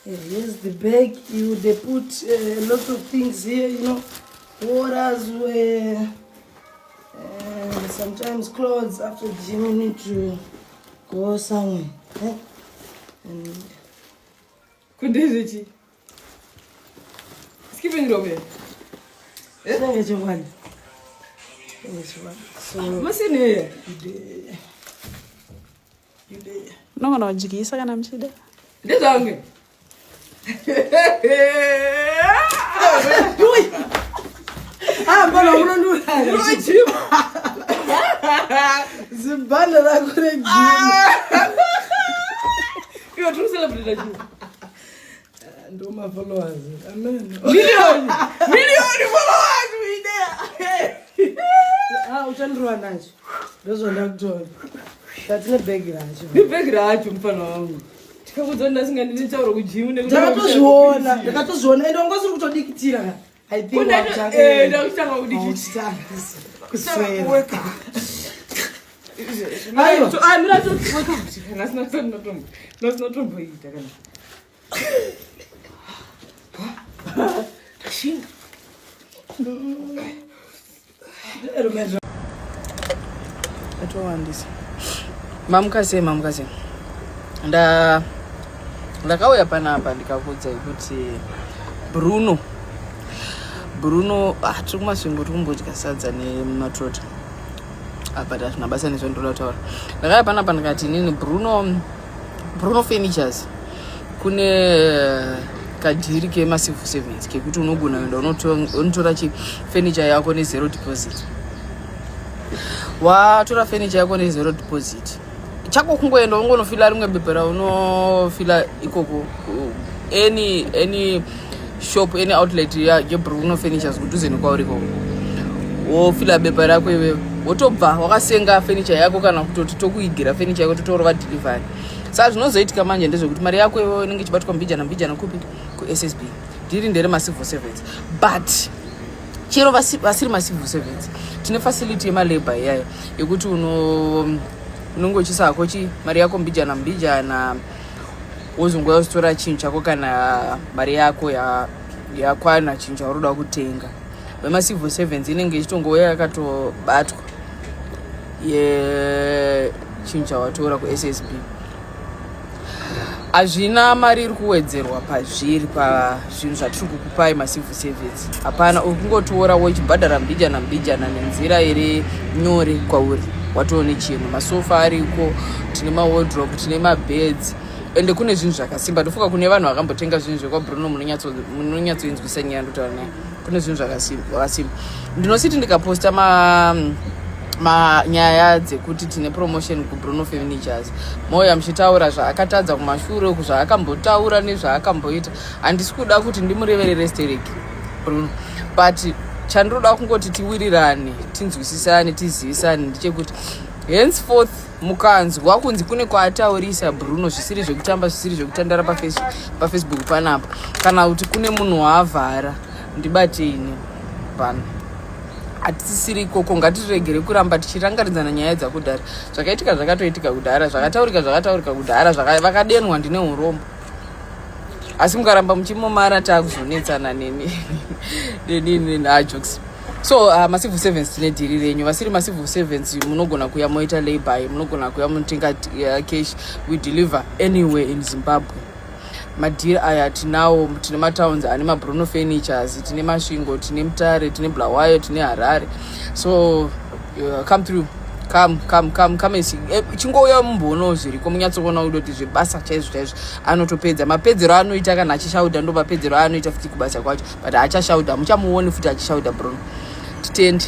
Here's the bag. They put a lot of things here, waters, sometimes clothes. After the gym, you need to go somewhere. And good day, Richie. Skipping over. So, what's in here? No, jigisa kana mshida. This hungry. Bana unanuna. Zibana la kule gym. You are true celebrity gym. Ndo my followers. Amen. Million followers we there. Uchandruwa nacho. Ndozo ndakutola. Tatine bag racho. Ni bag racho mfano wangu. Tikakuzonda singanditaura kugym ndakatozviona ende ungosiri kutodikitira. I think ndakutanga kudikitira. Kuswera. Ayo, so I'm not tomboita kana. Tashinga. Atowandisa. Mamukase. Ndakauya panapa ndikakudza kuti Bruno tiri kumasvingo tikumbodya sadza nematrota apa hazvina basa nezvandoda kutaura. Ndakauya panapa ndikati inini Bruno Furnitures kune kadhiri kemasive savings kekuti unogona kuenda unotora furniture yako ne0 deposit. Watora furniture yako ne0 deposit, chako kungoenda ungonofila rimwe bhebhera unofila ikoko any shop, any outlet yeBruno Furnitures kudhuze nekwauri ikoko, wofila bhebha rako iwewe wotobva wakasenga furniture yako kana kutoti tokuigira furniture yako totorova delivery. Saka zvinozoitika manje ndezvekuti mari yako iwewe inenge ichibatwa mbijana kupi kuSSB ndiri ndere macivil servants, but chero vasiri macivil servants tine facility yemalabor iyayo yekuti unongochisa kochi mari yako mbijana wozongoya usitora chinhu chako kana mari yako yakwana chinhu chauroda kutenga. Vemacivil servants inenge ichitongoya yakatobatwa yechinhu chawatora kuSSB. Hazvina mari iri kuwedzerwa pazviri pazvinhu zvatiri kukupai macivil servants. Hapana, uri kungotora uchibhadhara mbijana nenzira iri nyore kwauri. Watoone chinhu, masofa ariko, tine mawardrobe, tine mabeds, ende kune zvinhu zvakasimba. Ndofunga kune vanhu vakambotenga zvinhu zvekwaBruno munonyatsoinzwisa nyaya ndotaura naye. Kune zvinhu zvakasimba. Ndinositi ndikaposta nyaya dzekuti tine promotion kuBruno Furnitures, moya muchitaura zvaakatadza kumashure, zvaakambotaura nezvaakamboita. Handisi kuda kuti ndimureverere stereki Bruno, but chandoda kungoti tiwirirane, tinzwisisane, tizivisane ndechekuti henceforth mukanzwa kunzi kune kwaataurisa Bruno zvisiri zvekutamba, zvisiri zvekutandara paFacebook panapa, kana kuti kune munhu waavhara, ndibateini pano. Hatisiri ikoko, ngatiregere kuramba tichirangaridzana nyaya dzakudhara. Zvakaitika zvakatoitika kudhara, zvakataurika kudhara, vakadenwa ndine urombo. Asi mukaramba muchimomara taakuzonetsana neni najokes. So macivil servants tine dhiri renyu. Vasiri macivil servants munogona kuya moita labor, munogona kuya munotenga cash. We deliver anywhere in Zimbabwe. Madhiri aya tinawo, tine matowns ane maBruno Furnitures, tine Masvingo, tine Mutare, tine Bulawayo, tine Harare. So come through, come and see. Chingouya mumbono zviriko munyatsoona kuti zvebasa chaizvo anotopedza. Mapedzero anoita kana achishauda ndo mapedzero anoita futi kubasa kwacho, but achashauda, muchamuoni futi achishauda Bruno. Titende.